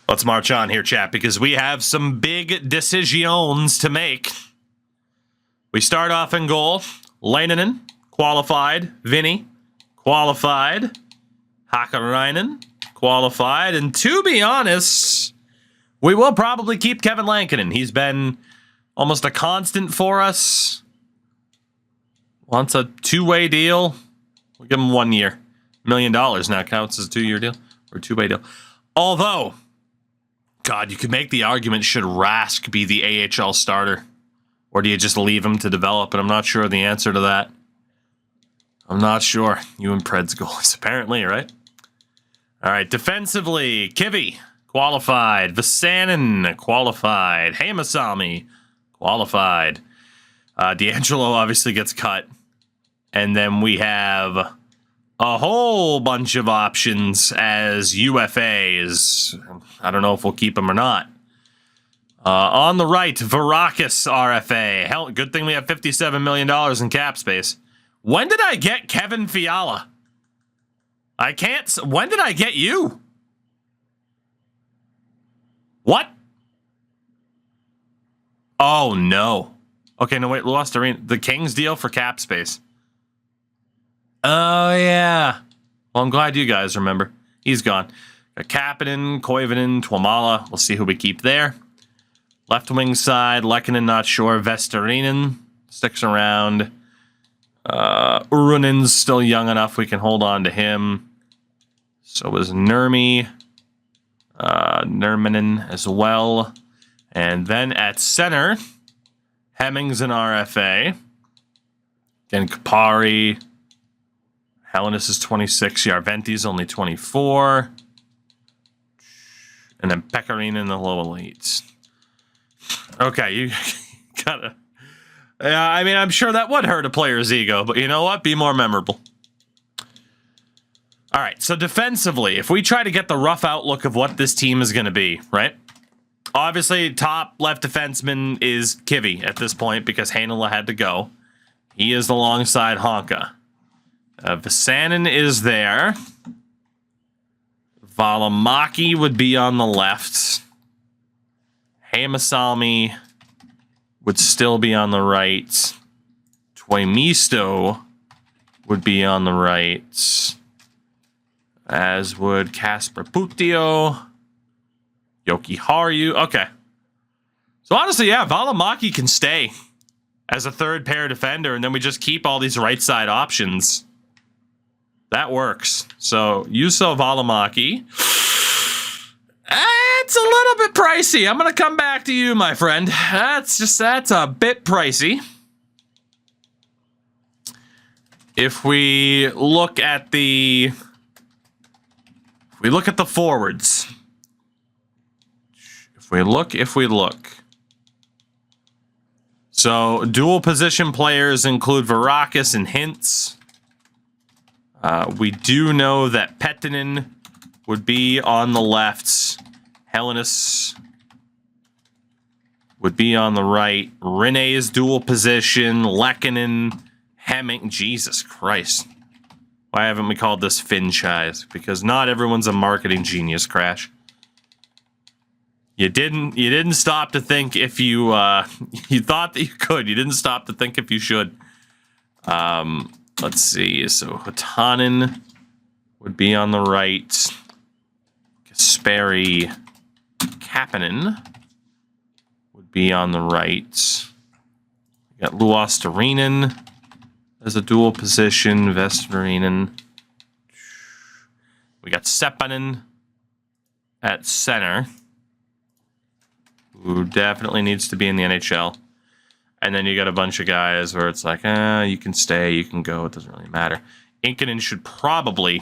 Let's march on here, chat, because we have some big decisions to make. We start off in goal. Leinonen, qualified. Vinny, qualified. Hakkarainen, qualified. And to be honest, we will probably keep Kevin Lankinen. He's been almost a constant for us. Wants a two-way deal. We'll give him 1 year. $1 million now counts as a 2-year deal or 2-way deal. Although, God, you could make the argument, should Rask be the AHL starter? Or do you just leave him to develop? And I'm not sure the answer to that. I'm not sure. You and Preds goalies, apparently, right? All right, defensively, Kivy, qualified. Vasanen, qualified. Hamasami, qualified. D'Angelo obviously gets cut. And then we have a whole bunch of options as UFAs. I don't know if we'll keep them or not. On the right, Varakis RFA. Hell, good thing we have $57 million in cap space. When did I get Kevin Fiala? I can't. When did I get you? What? Oh, no. Okay, no, wait. Lost Arena. The Kings deal for cap space. Oh, yeah. Well, I'm glad you guys remember. He's gone. Got Kapanen, Koivunen, Tuomala. We'll see who we keep there. Left wing side, Lehkonen, not sure. Vestarinen sticks around. Urunen's still young enough we can hold on to him. So is Nurmi. Nurminen as well. And then at center, Hemmings and RFA. Again, Kapari. Hellenis is 26. Yarventi's only 24. And then Pecorino in the low elites. Okay, you gotta... Yeah, I mean, I'm sure that would hurt a player's ego, but you know what? Be more memorable. All right, so defensively, if we try to get the rough outlook of what this team is going to be, right? Obviously, top left defenseman is Kivy at this point because Heinola had to go. He is alongside Honka. Vasanen is there. Valimaki would be on the left. Hamasami would still be on the right. Tuomisto would be on the right. As would Kasper Putio. Yoki Haru. Okay. So honestly, yeah, Valimaki can stay as a third pair defender, and then we just keep all these right side options. That works. So Juuso Valimaki. It's a little bit pricey. I'm going to come back to you, my friend. That's a bit pricey. If we look at the forwards. If we look. So dual position players include Varakis and Hintz. We do know that Pettinen would be on the left. Hellenis would be on the right. Rene's dual position. Lehkonen, Hemming. Jesus Christ. Why haven't we called this Finchise? Because not everyone's a marketing genius, Crash. You didn't stop to think if you you thought that you could. You didn't stop to think if you should. Let's see. So Hatanen would be on the right. Kasperi Kapanen would be on the right. We got Luostarinen as a dual position. Vestarinen. We got Seppanen at center, who definitely needs to be in the NHL. And then you got a bunch of guys where it's like, you can stay, you can go, it doesn't really matter. Inkinen should probably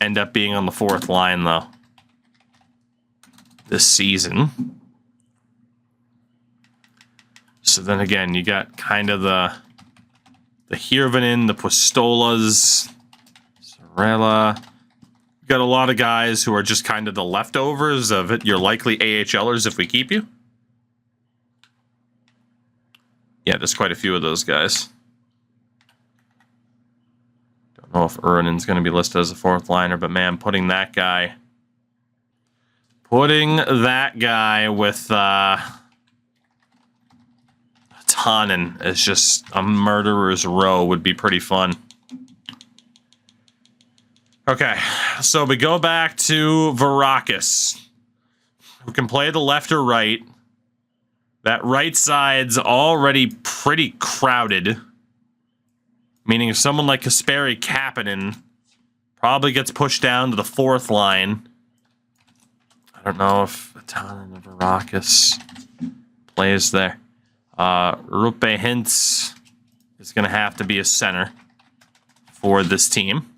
end up being on the fourth line, though, this season. So then again, you got kind of the Hirvonen, the Pustolas, Sorella. You got a lot of guys who are just kind of the leftovers of it. You're likely AHLers if we keep you. Yeah, there's quite a few of those guys. Don't know if Urinen's going to be listed as a fourth liner, but man, putting that guy Putting that guy with Tannen as just a murderer's row would be pretty fun. Okay, so we go back to Varakis, who can play the left or right. That right side's already pretty crowded, meaning if someone like Kasperi Kapanen probably gets pushed down to the fourth line. I don't know if Tannen and Varakis plays there. Rupe Hintz is going to have to be a center for this team.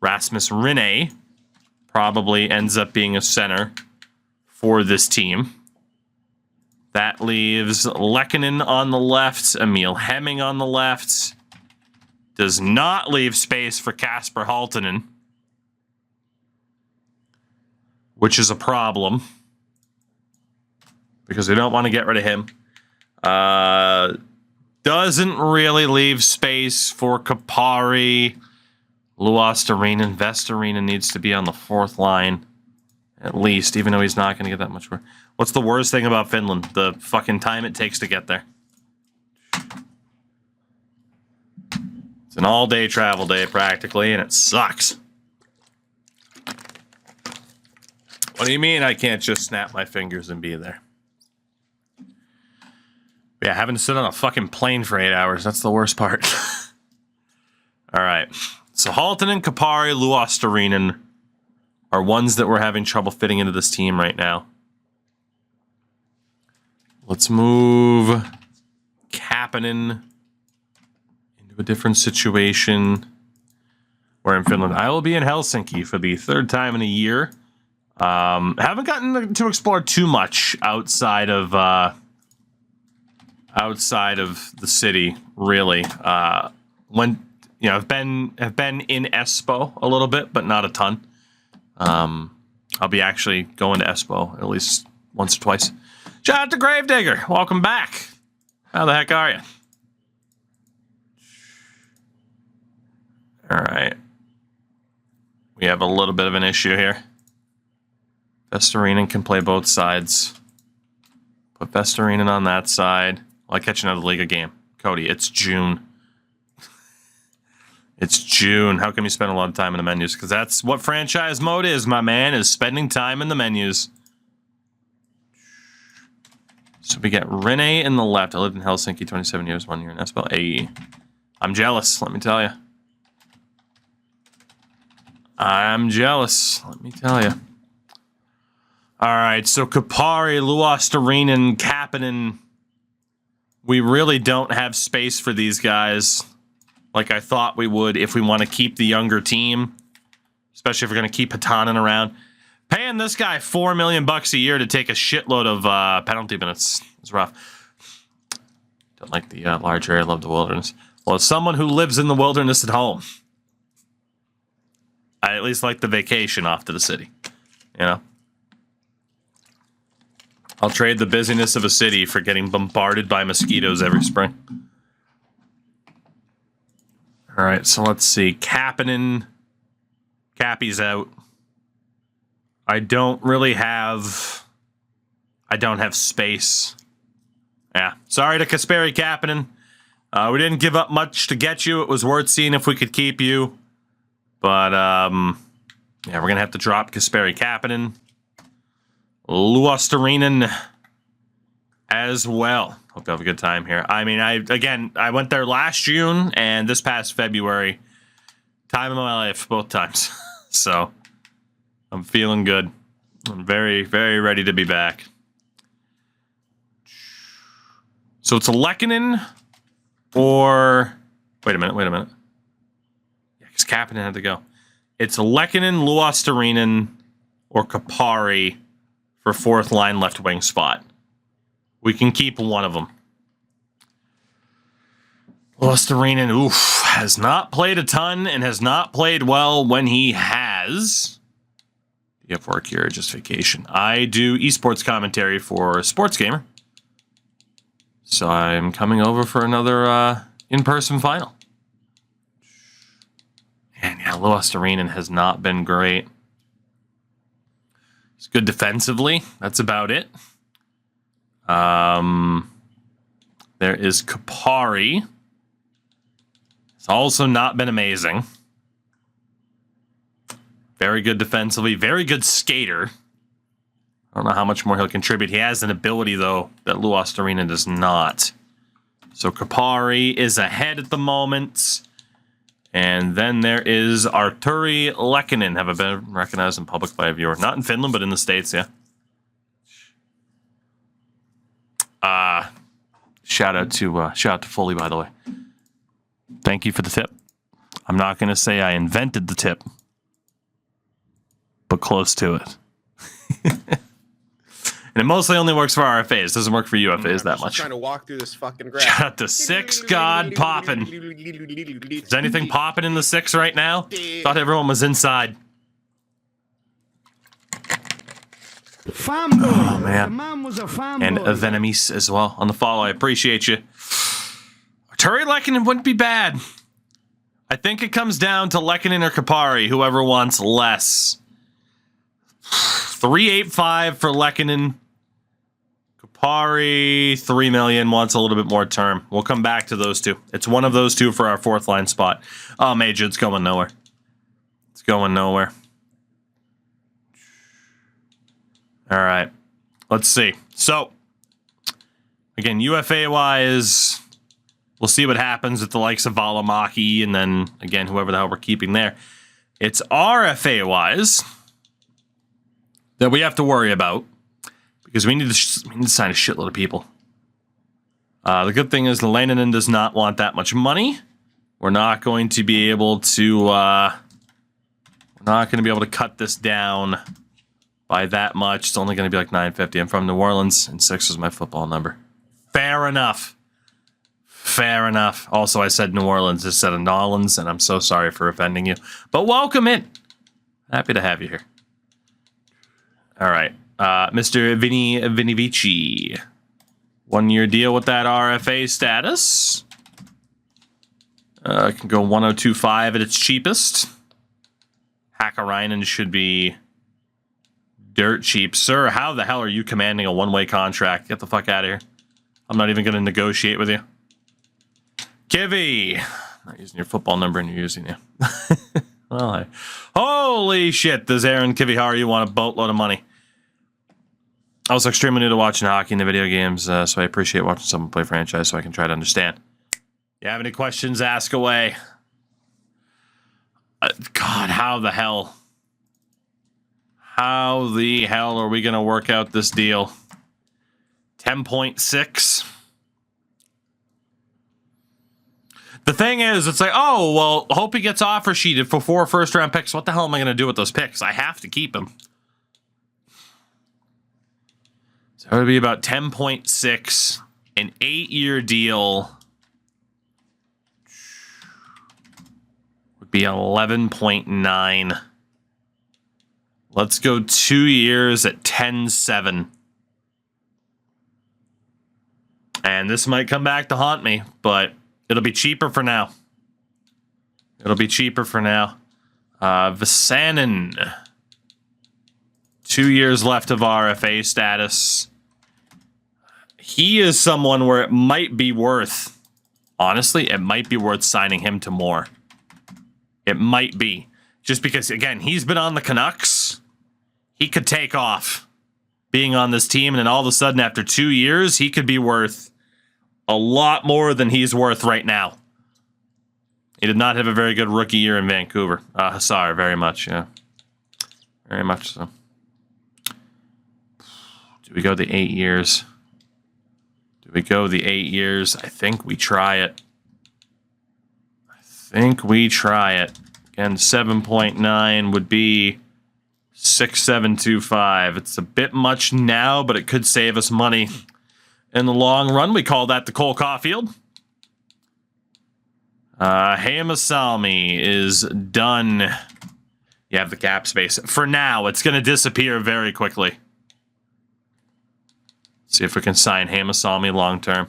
Rasmus Rinne probably ends up being a center for this team. That leaves Lehkonen on the left, Emil Hemming on the left. Does not leave space for Kasper Halttunen, which is a problem because we don't want to get rid of him. Doesn't really leave space for Kapari. Luostarinen. Vestarinen needs to be on the fourth line, at least, even though he's not going to get that much work. What's the worst thing about Finland? The fucking time it takes to get there. It's an all-day travel day, practically, and it sucks. What do you mean I can't just snap my fingers and be there? Yeah, having to sit on a fucking plane for 8 hours, that's the worst part. All right. So Halttunen, Kapari, Luostarinen are ones that we're having trouble fitting into this team right now. Let's move Kapanen into a different situation. We're in Finland. I will be in Helsinki for the third time in a year. Haven't gotten to explore too much outside of the city, really. I've been in Espoo a little bit, but not a ton. I'll be actually going to Espoo at least once or twice. Shout out to Gravedigger. Welcome back. How the heck are you? All right. We have a little bit of an issue here. Vestarinen can play both sides. Put Vestarinen on that side. Well, I catch another Liga game. Cody, it's June. It's June. How come you spend a lot of time in the menus? Because that's what franchise mode is, my man, is spending time in the menus. So we get Rinne in the left. I lived in Helsinki 27 years, 1 year in Espoo. Hey, I'm jealous, let me tell you. I'm jealous, let me tell you. All right, so Kapari, Luostarinen, Kapanen. We really don't have space for these guys like I thought we would if we want to keep the younger team, especially if we're going to keep Hatanen around. Paying this guy $4 million a year to take a shitload of penalty minutes is rough. Don't like the large area, love the wilderness. Well, as someone who lives in the wilderness at home, I at least like the vacation off to the city, you know? I'll trade the busyness of a city for getting bombarded by mosquitoes every spring. All right, so let's see. Kapanen. Cappy's out. I don't have space. Yeah, sorry to Kasperi Kapanen. We didn't give up much to get you. It was worth seeing if we could keep you. But, yeah, we're going to have to drop Kasperi Kapanen. Luostarinen as well. Hope you have a good time here. I mean, I went there last June and this past February. Time of my life, both times. So, I'm feeling good. I'm very, very ready to be back. So it's a Lehkonen or... Wait a minute. Yeah, because Kapanen had to go. It's a Lehkonen, Luostarinen, or Kapari for fourth line left wing spot. We can keep one of them. Luostarinen, has not played a ton and has not played well when he has. Do you have work here or just vacation? I do esports commentary for Sports Gamer. So I'm coming over for another in-person final. And yeah, Luostarinen has not been great. He's good defensively. That's about it. There is Kapari. It's also not been amazing. Very good defensively. Very good skater. I don't know how much more he'll contribute. He has an ability, though, that Lou Ostarina does not. So Kapari is ahead at the moment. And then there is Arturi Lehkonen. Have been recognized in public by a viewer. Not in Finland, but in the States, yeah. Shout out to Foley, by the way. Thank you for the tip. I'm not going to say I invented the tip, but close to it. And it mostly only works for RFAs. Doesn't work for UFAs that much. Trying to walk through this fucking grass. Shout out to Six God popping. Is anything popping in the six right now? Thought everyone was inside. Oh, man. And a Venomese as well on the follow. I appreciate you. Arturi Lehkonen wouldn't be bad. I think it comes down to Lehkonen or Kapari, whoever wants less. 385 for Lehkonen. Kapari, 3 million, wants a little bit more term. We'll come back to those two. It's one of those two for our fourth line spot. Oh, Major, it's going nowhere. It's going nowhere. All right. Let's see. So, again, UFA-wise, we'll see what happens with the likes of Valimaki and then, again, whoever the hell we're keeping there. It's RFA-wise that we have to worry about because we need to sign a shitload of people. The good thing is Leinonen does not want that much money. We're not going to be able to cut this down by that much. It's only going to be like $950. I'm from New Orleans, and 6 is my football number. Fair enough. Fair enough. Also, I said New Orleans instead of Nolans, and I'm so sorry for offending you. But welcome in. Happy to have you here. All right. Mr. Vinny Vici. 1-year deal with that RFA status. Can go 102.5 at its cheapest. Hakkarainen should be dirt cheap. Sir, how the hell are you commanding a one-way contract? Get the fuck out of here. I'm not even going to negotiate with you. Kivy. Not using your football number and you're using it. Well, holy shit, does Aaron Kivihara want a boatload of money? I was extremely new to watching hockey in the video games, so I appreciate watching someone play franchise so I can try to understand. You have any questions, ask away. God, how the hell are we going to work out this deal? 10.6. The thing is, it's like, oh, well, hope he gets offer sheeted for 4 first-round picks. What the hell am I going to do with those picks? I have to keep them. So it would be about 10.6, an 8-year deal would be 11.9. Let's go 2 years at 10.7. And this might come back to haunt me, but it'll be cheaper for now. It'll be cheaper for now. Vasanen. 2 years left of RFA status. He is someone where it might be worth, honestly, it might be worth signing him to more. It might be. Just because, again, he's been on the Canucks. He could take off being on this team, and then all of a sudden, after 2 years, he could be worth a lot more than he's worth right now. He did not have a very good rookie year in Vancouver. Hussar, very much, yeah. Very much so. Do we go the 8 years? Do we go the 8 years? I think we try it. Again, 7.9 would be 6,725. It's a bit much now, but it could save us money in the long run. We call that the Cole Caulfield. Hamasalmi is done. You have the cap space. For now, it's going to disappear very quickly. See if we can sign Hamasalmi long term.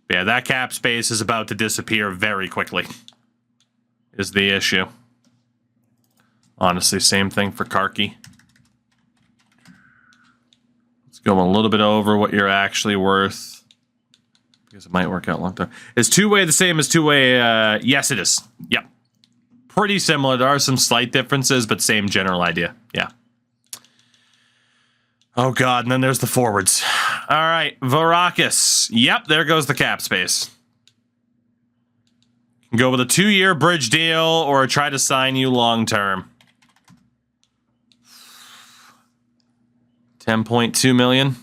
Yeah, that cap space is about to disappear very quickly. Is the issue. Honestly, same thing for Karki. go a little bit over what you're actually worth, because it might work out long term. Is two-way the same as two-way? Yes, it is. Yep. Pretty similar. There are some slight differences, but same general idea. Yeah. Oh, God. And then there's the forwards. All right. Varakis. Yep. There goes the cap space. Go with a 2-year bridge deal or try to sign you long-term. 10.2 million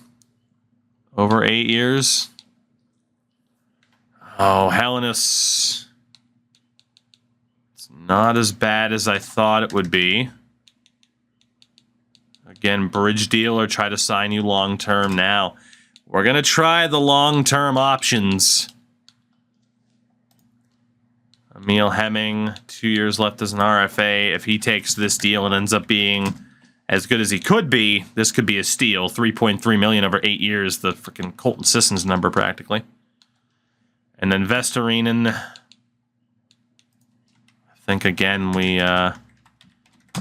over 8 years. Oh, Hellenis. It's not as bad as I thought it would be. Again, bridge deal or try to sign you long-term now. We're going to try the long-term options. Emil Hemming, 2 years left as an RFA. If he takes this deal and ends up being as good as he could be, this could be a steal. 3.3 million over 8 years, the freaking Colton Sissons number practically. And then Vestarinen. I think again we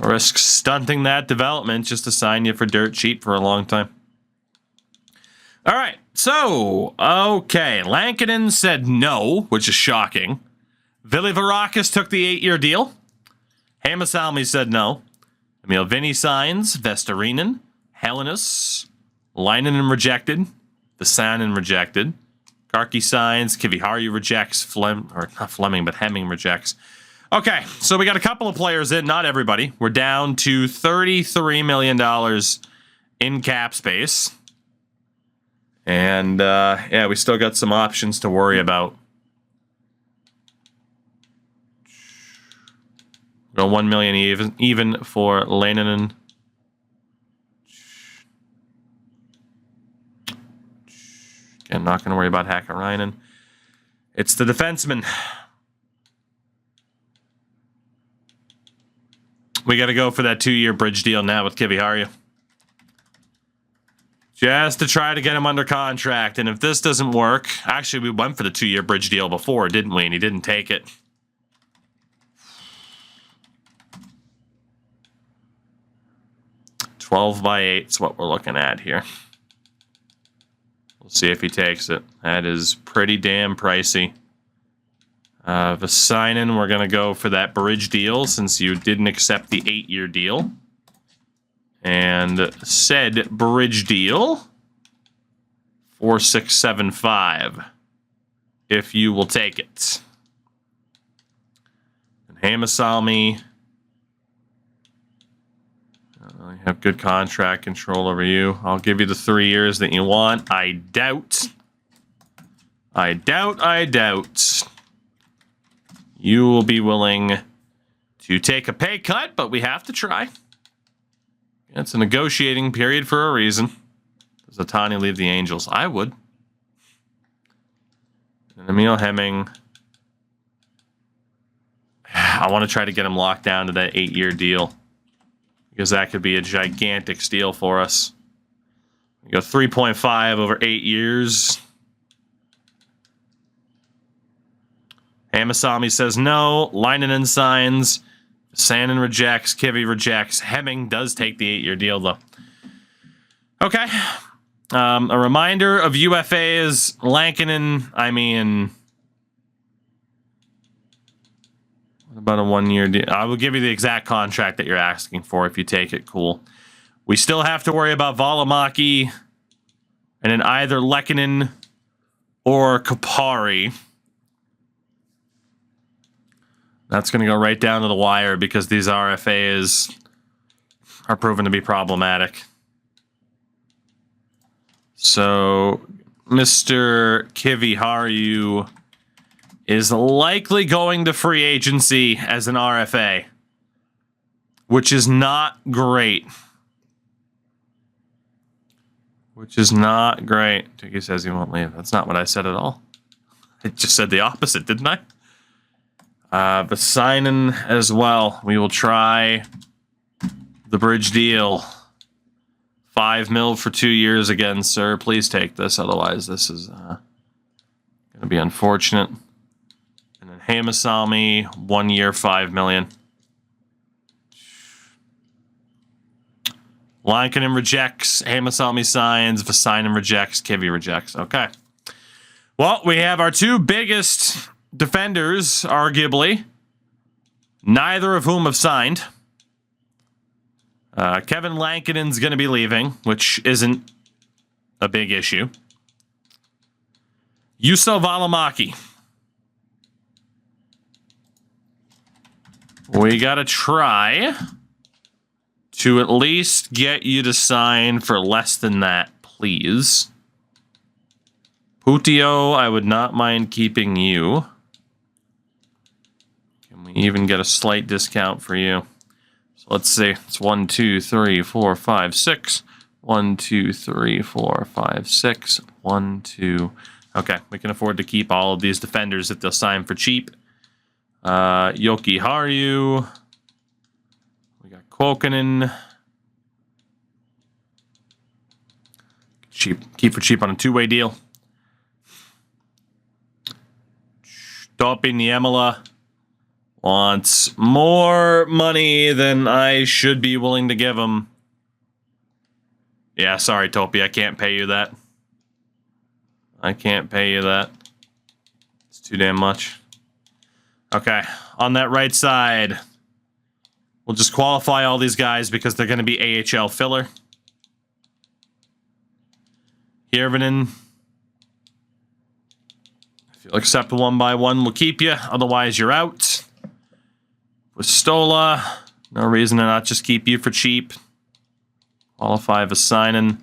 risk stunting that development just to sign you for dirt cheap for a long time. All right, so okay, Lankinen said no, which is shocking. Ville Varakis took the 8-year deal. Hamasalmi said no. Emil Vinny signs. Vestarinen. Hellenis. Leinonen rejected. Vasanen rejected. Karki signs. Kiviharju rejects. Not Fleming, but Hemming rejects. Okay, so we got a couple of players in. Not everybody. We're down to $33 million in cap space. And, yeah, we still got some options to worry about. Go 1 million even for Leinonen. Again, not going to worry about Hakkarainen. It's the defenseman. We got to go for that 2-year bridge deal now with Kiviharju. Just to try to get him under contract. And if this doesn't work... Actually, we went for the 2-year bridge deal before, didn't we? And he didn't take it. $12/8 is what we're looking at here. We'll see if he takes it. That is pretty damn pricey. Vasanen, we're going to go for that bridge deal since you didn't accept the 8-year deal. And said bridge deal, 4675, if you will take it. And Hamasalmi, you have good contract control over you. I'll give you the 3 years that you want. I doubt you will be willing to take a pay cut, but we have to try. It's a negotiating period for a reason. Does Ohtani leave the Angels? I would. And Emil Hemming. I want to try to get him locked down to that 8-year deal, because that could be a gigantic steal for us. We go 3.5 over 8 years. Hamasami says no. Leinonen signs. Sanin rejects. Kivi rejects. Hemming does take the 8-year deal, though. Okay. A reminder of UFAs. Lankinen, what about a 1-year deal? I will give you the exact contract that you're asking for if you take it. Cool. We still have to worry about Valimaki and then either Lehkonen or Kapari. That's going to go right down to the wire because these RFAs are proven to be problematic. So, Mr. Kiviharju is likely going to free agency as an RFA, which is not great. Tiki says he won't leave. That's not what I said at all. I just said the opposite, didn't I? Vasanen as well. We will try the bridge deal. $5 million for 2 years again, sir. Please take this. Otherwise, this is going to be unfortunate. And then Hamasami, 1 year, $5 million. Lankinen rejects. Hamasalmi signs. Vasainen rejects. Kivy rejects. Okay. Well, we have our two biggest defenders, arguably, neither of whom have signed. Kevin Lankinen's going to be leaving, which isn't a big issue. Juuso Valimaki. We got to try to at least get you to sign for less than that, please. Putio, I would not mind keeping you. Can we even get a slight discount for you? So let's see. It's 1, 2, 3, 4, 5, 6. 1, 2, 3, 4, 5, 6. 1, 2. Okay, we can afford to keep all of these defenders if they'll sign for cheap. Yoki Haru. We got Kuokkanen. Cheap, keep for cheap on a two-way deal. Topi Niemela wants more money than I should be willing to give him. Yeah, sorry, Topi, I can't pay you that. I can't pay you that. It's too damn much. Okay, on that right side, we'll just qualify all these guys because they're going to be AHL filler. Hirvonen. If you'll accept one by one, we'll keep you. Otherwise, you're out. Pistola. No reason to not just keep you for cheap. Qualify Vasainen.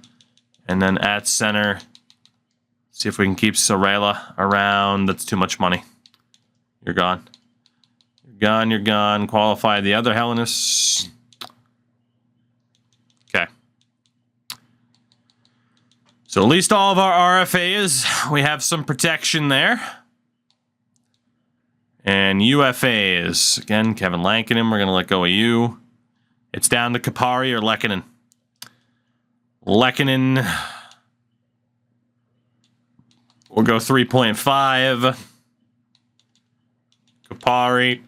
And then at center, see if we can keep Sorella around. That's too much money. You're gone. You're gone, you're gone. Qualify the other Hellenists. Okay. So at least all of our RFAs, we have some protection there. And UFAs. Again, Kevin Lankinen, we're going to let go of you. It's down to Kapari or Lehkonen. Lehkonen. We'll go 3.5. Kapari,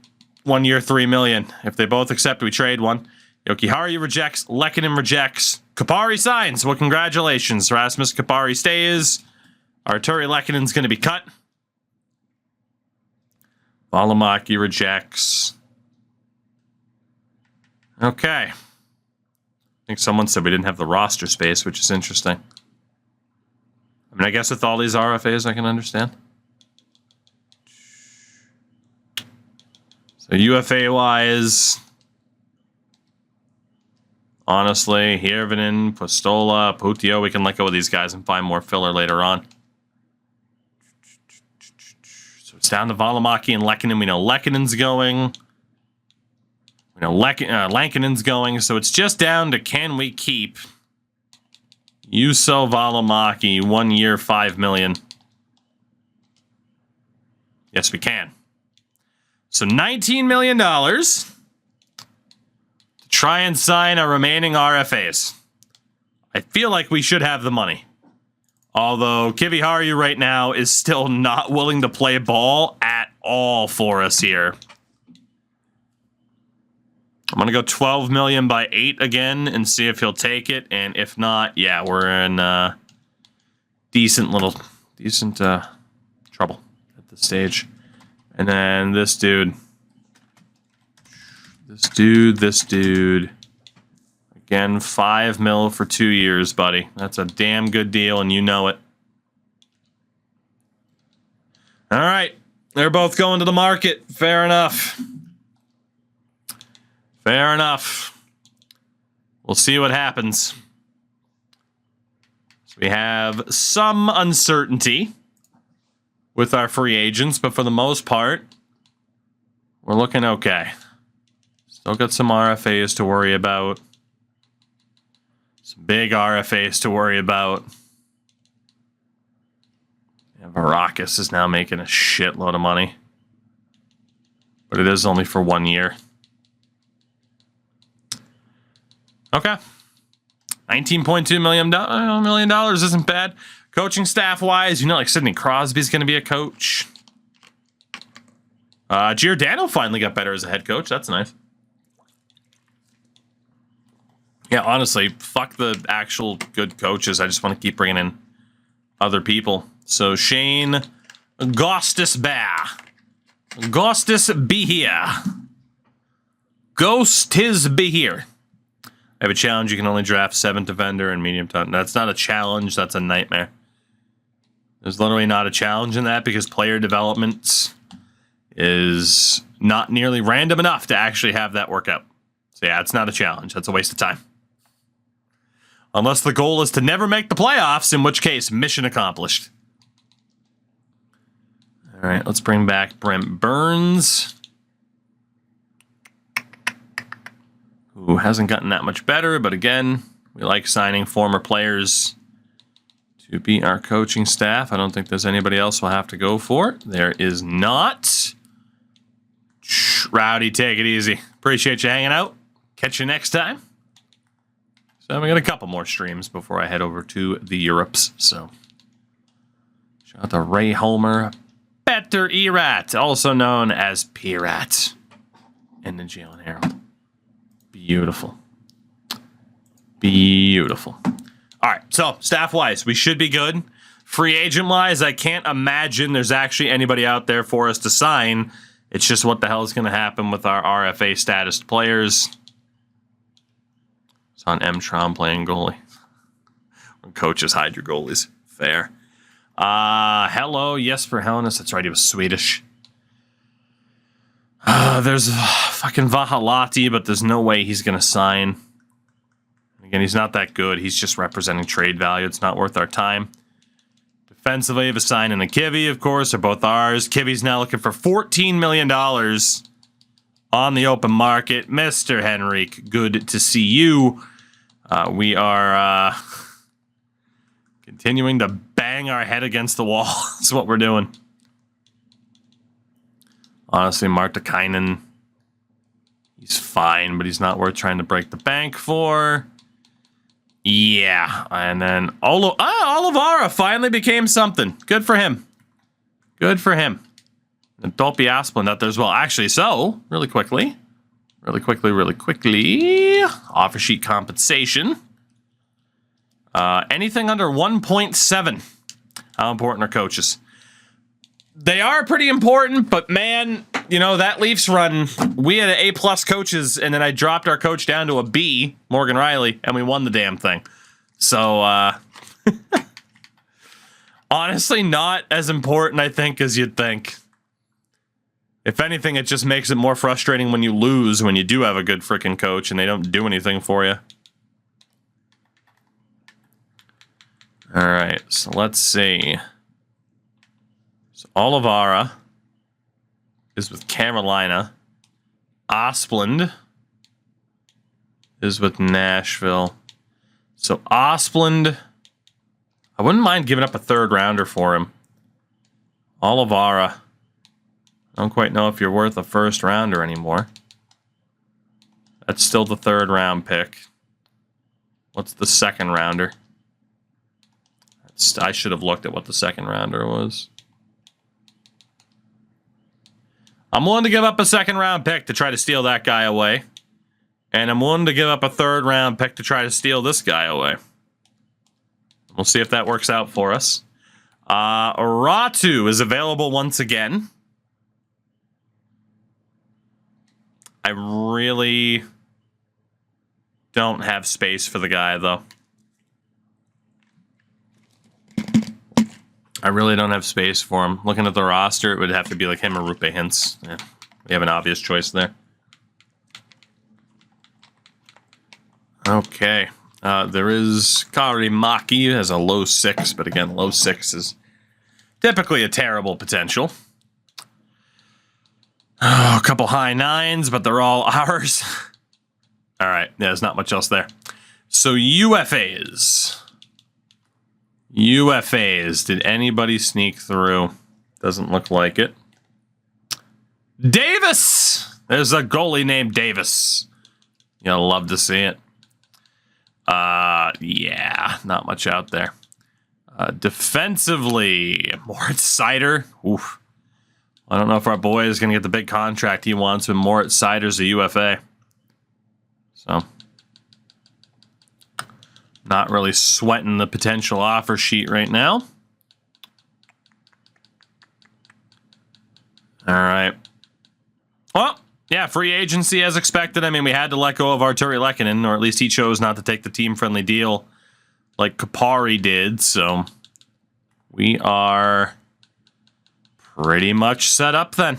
1 year, $3 million. If they both accept, we trade one. Jokiharju rejects. Lehkonen rejects. Kapari signs. Well, congratulations. Rasmus Kapari stays. Arturi Lehkonen's going to be cut. Valimaki rejects. Okay. I think someone said we didn't have the roster space, which is interesting. I mean, I guess with all these RFAs, I can understand. So UFA-wise, honestly, Hirvonen, Pistola, Putio, we can let go of these guys and find more filler later on. So it's down to Valimaki and Lehkonen. We know Lehkonen's going. We know Lankinen's going. So it's just down to can we keep Juuso Valimaki, 1 year, $5 million. Yes, we can. So $19 million to try and sign our remaining RFAs. I feel like we should have the money. Although Kivy Haru right now is still not willing to play ball at all for us here. I'm going to go 12 million by 8 again and see if he'll take it. And if not, yeah, we're in decent trouble at this stage. And then this dude. Again, 5 mil for 2 years, buddy. That's a damn good deal, and you know it. All right. They're both going to the market. Fair enough. Fair enough. We'll see what happens. So we have some uncertainty with our free agents, but for the most part, we're looking okay. Still got some RFAs to worry about. Some big RFAs to worry about. Yeah, Varakis is now making a shitload of money. But it is only for 1 year. Okay. $19.2 million isn't bad. Coaching staff-wise, you know, like Sidney Crosby's going to be a coach. Giordano finally got better as a head coach. That's nice. Yeah, honestly, fuck the actual good coaches. I just want to keep bringing in other people. So Shane Gostis Bear. Gostis be here. Ghost his be here. I have a challenge. You can only draft 7th defender and medium top. That's not a challenge. That's a nightmare. There's literally not a challenge in that because player development is not nearly random enough to actually have that work out. So yeah, it's not a challenge. That's a waste of time. Unless the goal is to never make the playoffs, in which case, mission accomplished. All right, let's bring back Brent Burns, who hasn't gotten that much better, but again, we like signing former players to be our coaching staff. I don't think there's anybody else we'll have to go for. There is not. Rowdy, take it easy. Appreciate you hanging out. Catch you next time. So we got a couple more streams before I head over to the Europes. So shout out to Ray Homer, Petter Erat, also known as Pirat, and the Jalen Herald. Beautiful. Beautiful. All right, so staff-wise, we should be good. Free agent-wise, I can't imagine there's actually anybody out there for us to sign. It's just what the hell is going to happen with our RFA status players. It's on M-Tron playing goalie. When coaches hide your goalies. Fair. Hello, Jesper Helnes. That's right, he was Swedish. There's fucking Vahalati, but there's no way he's going to sign. Again, he's not that good. He's just representing trade value. It's not worth our time. Defensively, we have a sign and a Kivy, of course. They're both ours. Kivy's now looking for $14 million on the open market. Mr. Henrik, good to see you. We are continuing to bang our head against the wall. That's what we're doing. Honestly, Martikainen, he's fine, but he's not worth trying to break the bank for. Yeah, and then Olivara finally became something. Good for him. Good for him. And Dolby Asplund out there as well. Actually, so, really quickly, offer sheet compensation. Anything under 1.7. How important are coaches? They are pretty important, but man, you know, that Leafs run, we had A+ coaches, and then I dropped our coach down to a B, Morgan Riley, and we won the damn thing. So, honestly, not as important, I think, as you'd think. If anything, it just makes it more frustrating when you lose, when you do have a good freaking coach, and they don't do anything for you. All right, so let's see. So Olivara is with Carolina. Asplund is with Nashville. So Asplund, I wouldn't mind giving up a 3rd rounder for him. Olivara, I don't quite know if you're worth a 1st rounder anymore. That's still the 3rd round pick. What's the 2nd rounder? I should have looked at what the 2nd rounder was. I'm willing to give up a 2nd round pick to try to steal that guy away. And I'm willing to give up a 3rd round pick to try to steal this guy away. We'll see if that works out for us. Ratu is available once again. I really don't have space for the guy, though. I really don't have space for him. Looking at the roster, it would have to be like him or Rupe Hintz. Yeah, we have an obvious choice there. Okay. There is Kari Maki, has a low 6, but again, low 6 is typically a terrible potential. Oh, a couple high 9s, but they're all ours. All right. Yeah, there's not much else there. So UFAs. UFAs. Did anybody sneak through? Doesn't look like it. Davis! There's a goalie named Davis. You'll love to see it. Yeah, not much out there. Defensively, Moritz Seider. Oof. I don't know if our boy is going to get the big contract he wants when Moritz Seider's a UFA. So, Not really sweating the potential offer sheet right now. All right. Well, yeah, free agency as expected. I mean, we had to let go of Arturi Lehkonen, or at least he chose not to take the team-friendly deal like Kapari did, so we are pretty much set up then.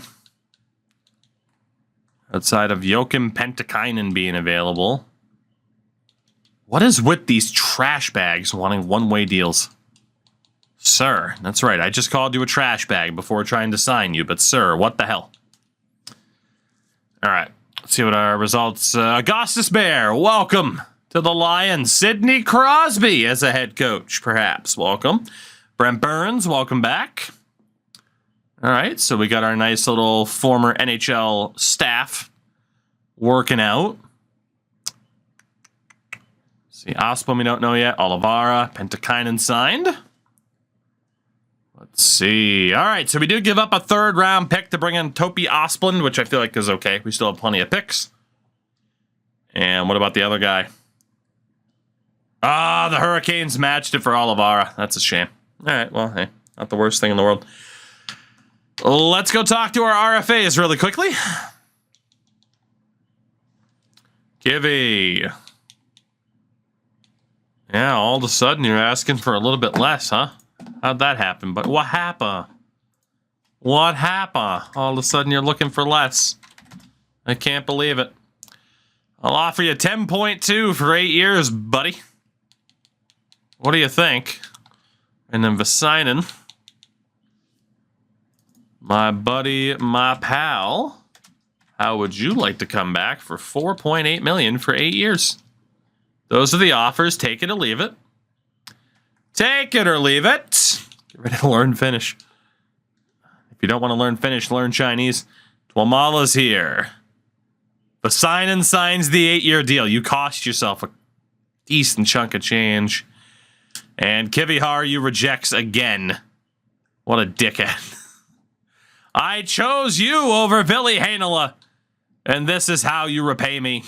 Outside of Joakim Pentikainen being available. What is with these trash bags wanting one-way deals? Sir, that's right. I just called you a trash bag before trying to sign you, but sir, what the hell? All right, let's see what our results. Augustus Bear, welcome to the Lions. Sidney Crosby as a head coach, perhaps. Welcome. Brent Burns, welcome back. All right, so we got our nice little former NHL staff working out. See, Osplund we don't know yet. Olivara, Pentikainen signed. Let's see. All right, so we do give up a third-round pick to bring in Topi Osplund, which I feel like is okay. We still have plenty of picks. And what about the other guy? Ah, the Hurricanes matched it for Olivara. That's a shame. All right, well, hey, not the worst thing in the world. Let's go talk to our RFAs really quickly. Givey. Yeah, all of a sudden you're asking for a little bit less, huh? How'd that happen? But what happened? What happened? All of a sudden you're looking for less. I can't believe it. I'll offer you 10.2 for 8 years, buddy. What do you think? And then Vasainen. My buddy, my pal. How would you like to come back for $4.8 million for 8 years? Those are the offers. Take it or leave it. Take it or leave it. Get ready to learn Finnish. If you don't want to learn Finnish, learn Chinese. Tuomala's here. Vasainen signs the 8-year deal. You cost yourself a decent chunk of change. And Kiviharu rejects again. What a dickhead. I chose you over Ville Heinola. And this is how you repay me.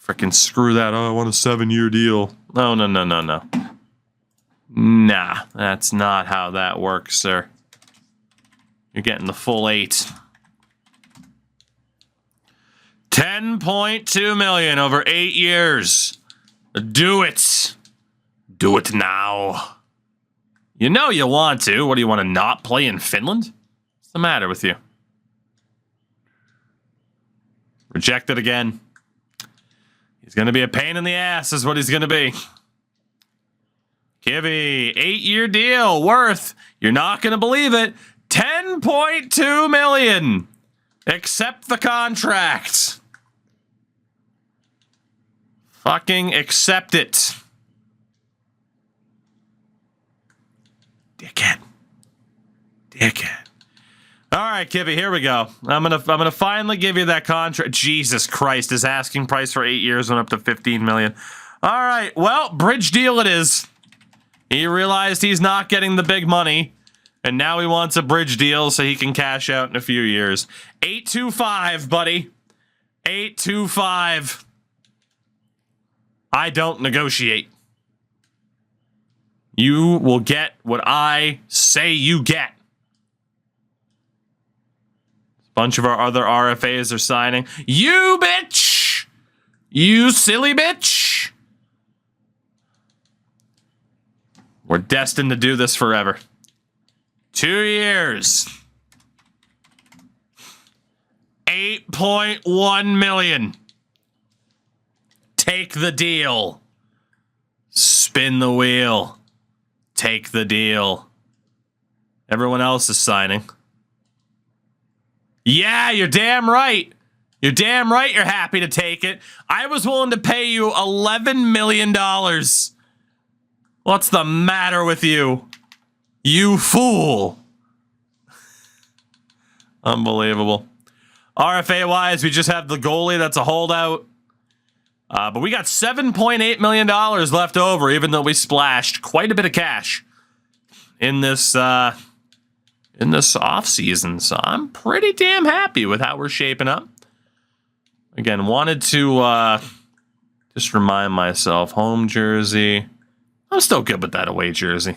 Frickin' screw that. Oh, I want a 7-year deal. No. Nah, that's not how that works, sir. You're getting the full 8. $10.2 million over 8 years. Do it. Do it now. You know you want to. What, do you want to not play in Finland? What's the matter with you? Rejected again. He's going to be a pain in the ass is what he's going to be. Kivy, 8-year deal worth, you're not going to believe it, $10.2 million. Accept the contract. Fucking accept it. Dickhead. All right, Kivy, here we go. I'm gonna finally give you that contract. Jesus Christ, his asking price for 8 years went up to $15 million. All right, well, bridge deal it is. He realized he's not getting the big money, and now he wants a bridge deal so he can cash out in a few years. 825, buddy. 825. I don't negotiate. You will get what I say you get. Bunch of our other RFAs are signing. You bitch! You silly bitch! We're destined to do this forever. 2 years. $8.1 million. Take the deal. Spin the wheel. Take the deal. Everyone else is signing. Yeah, you're damn right. You're damn right you're happy to take it. I was willing to pay you $11 million. What's the matter with you? You fool. Unbelievable. RFA-wise, we just have the goalie. That's a holdout. But we got $7.8 million left over, even though we splashed quite a bit of cash in this offseason. So I'm pretty damn happy with how we're shaping up. Again, wanted to Just remind myself. Home jersey. I'm still good with that away jersey.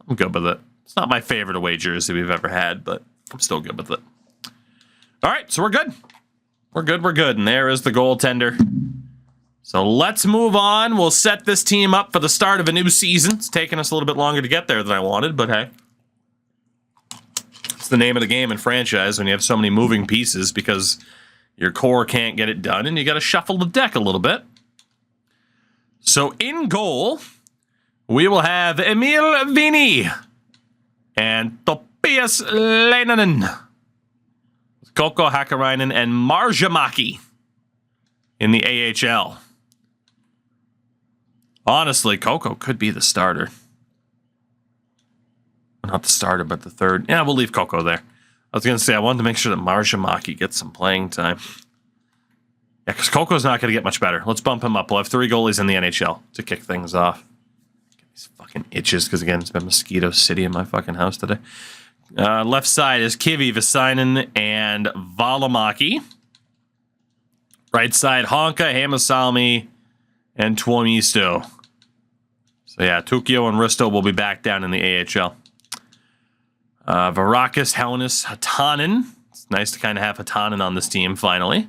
I'm good with it. It's not my favorite away jersey we've ever had, but I'm still good with it. All right, so we're good. We're good. And there is the goaltender. So let's move on. We'll set this team up for the start of a new season. It's taken us a little bit longer to get there than I wanted, but hey. It's the name of the game in franchise when you have so many moving pieces because your core can't get it done and you got to shuffle the deck a little bit. So in goal, we will have Emil Vini and Topias Leinonen, Koko Hakarainen, and Marjamaki in the AHL. Honestly, Koko could be the starter. Not the starter, but the third. Yeah, we'll leave Koko there. I was going to say, I wanted to make sure that Marjamaki gets some playing time. Yeah, because Koko's not going to get much better. Let's bump him up. We'll have 3 goalies in the NHL to kick things off. Get these fucking itches, because again, it's been Mosquito City in my fucking house today. Left side is Kivi, Vasainen, and Valimaki. Right side, Honka, Hamasalmi, and Tuomisto. So yeah, Tukio and Risto will be back down in the AHL. Varakis, Helnis, Hatanen. It's nice to kind of have Hatanen on this team, finally.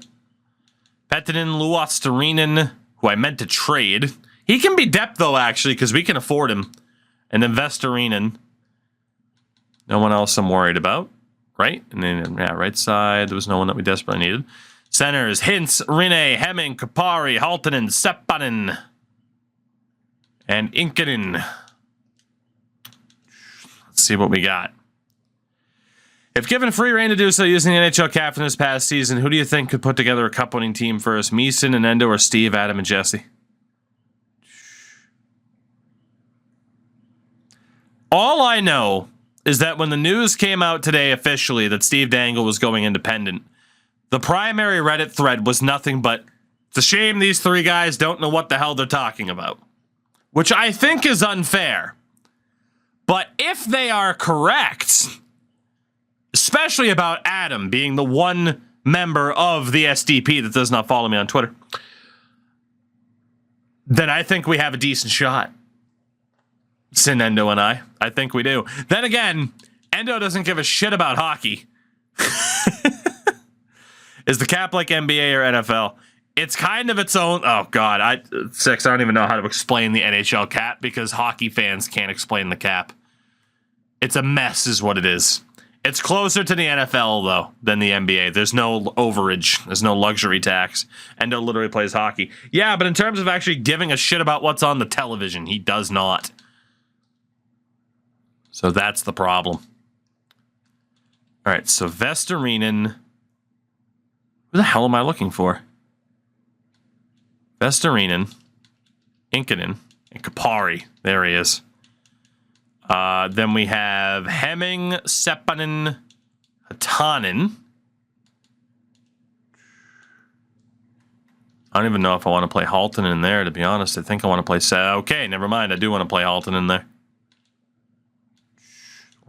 Pettinen, Luostarinen, who I meant to trade. He can be depth, though, actually, because we can afford him. And then Vestarinen. No one else I'm worried about, right? And then, yeah, right side, there was no one that we desperately needed. Centers, Hintz, Rinne, Hemming, Kapari, Haltinen, Seppanen, and Inkinen. Let's see what we got. If given free reign to do so using the NHL cap from this past season, who do you think could put together a cup-winning team first? Meeson, and Endo, or Steve, Adam, and Jesse? All I know is that when the news came out today officially that Steve Dangle was going independent, the primary Reddit thread was nothing but, it's a shame these 3 guys don't know what the hell they're talking about. Which I think is unfair. But if they are correct, especially about Adam being the one member of the SDP that does not follow me on Twitter, then I think we have a decent shot. Sin Endo and I think we do. Then again, Endo doesn't give a shit about hockey. Is the cap like NBA or NFL? It's kind of its own. Oh God, I don't even know how to explain the NHL cap because hockey fans can't explain the cap. It's a mess, is what it is. It's closer to the NFL though than the NBA. There's no overage. There's no luxury tax. Endo literally plays hockey. Yeah, but in terms of actually giving a shit about what's on the television, he does not. So that's the problem. All right, so Vestarinen. Who the hell am I looking for? Vestarinen, Inkinen, and Kapari. There he is. Then we have Hemming, Seppanen, Hatanen. I don't even know if I want to play Halton in there, to be honest. I think I want to play... Okay, never mind. I do want to play Halton in there.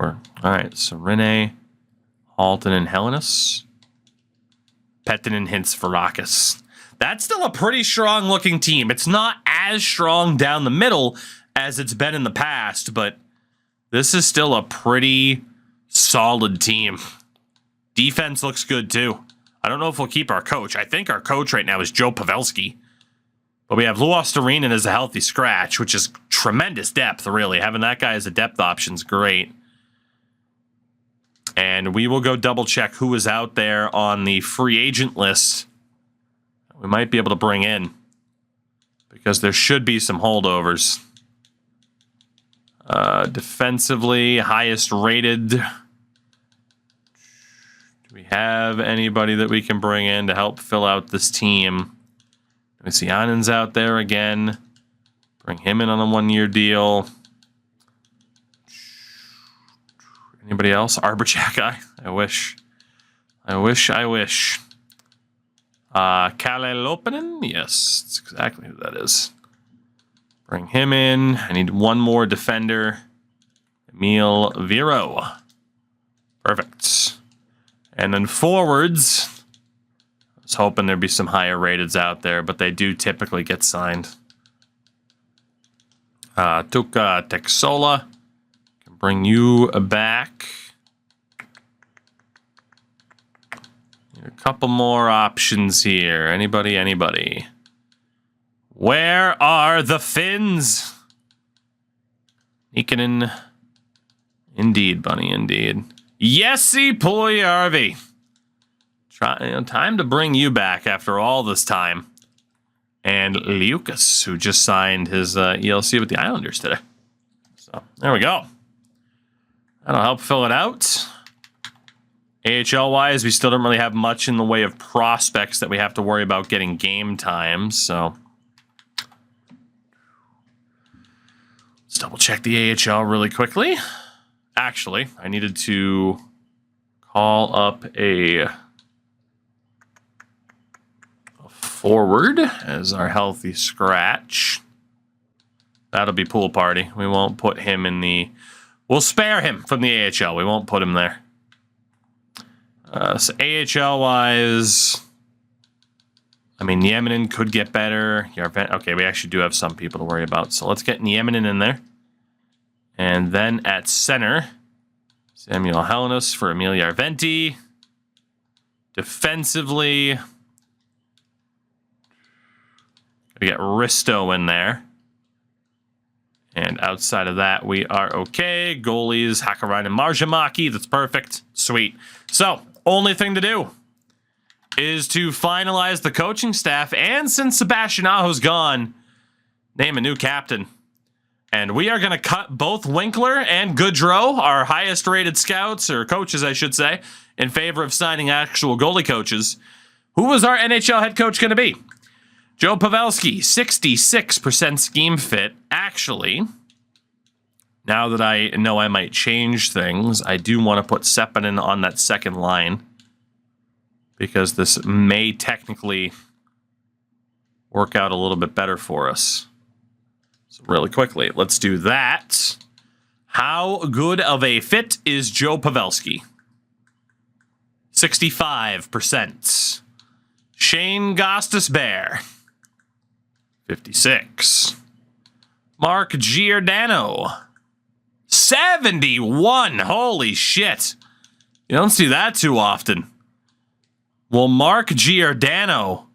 All right, so Rinne, Halton, and Helenius. Pettinen, Hintz, Varakis. That's still a pretty strong-looking team. It's not as strong down the middle as it's been in the past, but this is still a pretty solid team. Defense looks good, too. I don't know if we'll keep our coach. I think our coach right now is Joe Pavelski. But we have Luostarinen as a healthy scratch, which is tremendous depth, really. Having that guy as a depth option is great. And we will go double-check who is out there on the free agent list we might be able to bring in, because there should be some holdovers. Defensively, highest rated. Do we have anybody that we can bring in to help fill out this team? Let me see. Anand's out there again. Bring him in on a 1-year deal. Anybody else? Arbachak? I wish. Kalle Lopinen? Yes, that's exactly who that is. Bring him in. I need one more defender. Emil Viro. Perfect. And then forwards. was hoping there'd be some higher rateds out there, but they do typically get signed. Tuka Texola. Can bring you back. A couple more options here. Anybody? Where are the Finns? Nikkanen. Indeed, Bunny, indeed. Jesse Puljujärvi. Time to bring you back after all this time. And Liukas, who just signed his ELC with the Islanders today. So, there we go. That'll help fill it out. AHL-wise, we still don't really have much in the way of prospects that we have to worry about getting game time, so... Let's double-check the AHL really quickly. Actually, I needed to call up a forward as our healthy scratch. That'll be pool party. We won't put him in the... We'll spare him from the AHL. We won't put him there. So AHL-wise, I mean, Nieminen could get better. Okay, we actually do have some people to worry about. So let's get Nieminen in there. And then at center, Samuel Helenius for Emil Järventi. Defensively, we get Risto in there. And outside of that, we are okay. Goalies, Hakkarainen and Marjamaki. That's perfect. Sweet. So, only thing to do is to finalize the coaching staff. And since Sebastian Aho's gone, name a new captain. And we are going to cut both Winkler and Goodrow, our highest rated scouts, or coaches, I should say, in favor of signing actual goalie coaches. Who was our NHL head coach going to be? Joe Pavelski, 66% scheme fit. Actually, now that I know I might change things, I do want to put Seppänen on that second line because this may technically work out a little bit better for us. So really quickly, let's do that. How good of a fit is Joe Pavelski? 65%. Shane Gostisbehere, 56. Mark Giordano, 71. Holy shit. You don't see that too often. Will Mark Giordano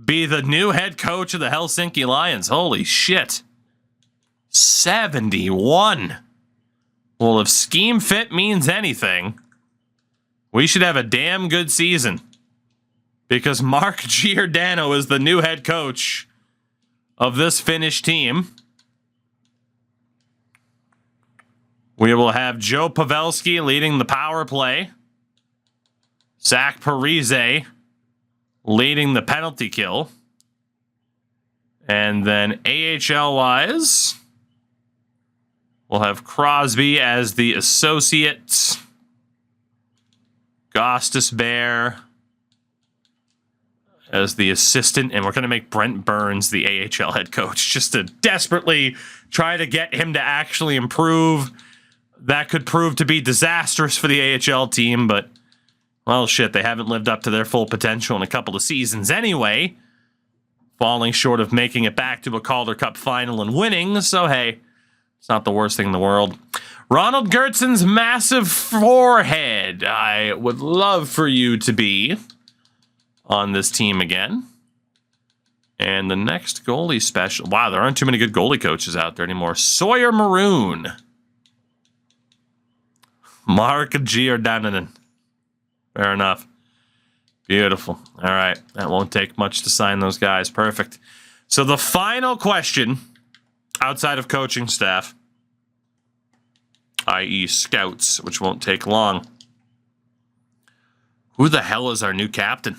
be the new head coach of the Helsinki Lions? Holy shit. 71. Well, if scheme fit means anything, we should have a damn good season. Because Mark Giordano is the new head coach of this Finnish team. We will have Joe Pavelski leading the power play. Zach Parise leading the penalty kill. And then AHL-wise, we'll have Crosby as the associate. Gostisbehere as the assistant, and we're going to make Brent Burns the AHL head coach just to desperately try to get him to actually improve. That could prove to be disastrous for the AHL team, but, well, shit, they haven't lived up to their full potential in a couple of seasons anyway, falling short of making it back to a Calder Cup final and winning, so hey, it's not the worst thing in the world. Ronald Gertzen's massive forehead. I would love for you to be on this team again. And the next goalie special. Wow, there aren't too many good goalie coaches out there anymore. Sawyer Maroon. Mark Giordano. Fair enough. Beautiful. All right. That won't take much to sign those guys. Perfect. So the final question, outside of coaching staff, i.e. scouts, which won't take long. Who the hell is our new captain?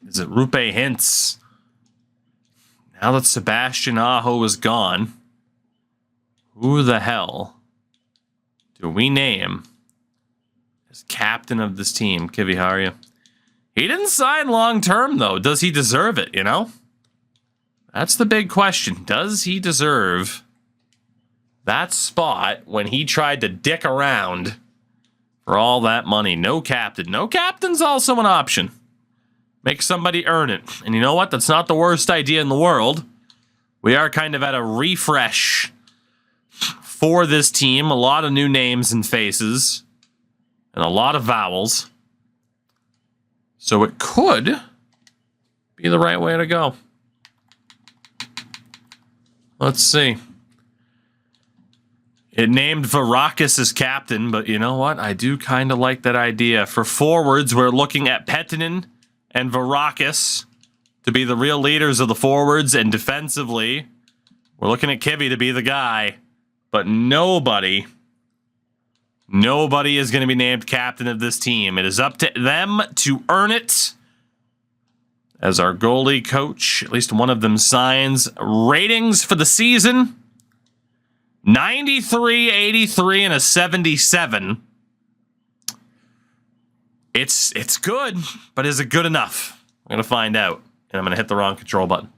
Is it Rupe Hintz? Now that Sebastian Aho is gone, who the hell do we name as captain of this team? Kiviharia. He didn't sign long-term, though. Does he deserve it, you know? That's the big question. Does he deserve that spot when he tried to dick around for all that money? No captain. No captain's also an option. Make somebody earn it. And you know what? That's not the worst idea in the world. We are kind of at a refresh for this team. A lot of new names and faces. And a lot of vowels. So it could be the right way to go. Let's see. It named Varakis as captain, but you know what? I do kind of like that idea. For forwards, we're looking at Pettinen and Varakis to be the real leaders of the forwards, and defensively, we're looking at Kivy to be the guy. But nobody is going to be named captain of this team. It is up to them to earn it. As our goalie coach, at least one of them signs. Ratings for the season: 93, 83, and a 77. It's good, but is it good enough? I'm going to find out. And I'm going to hit the wrong control button.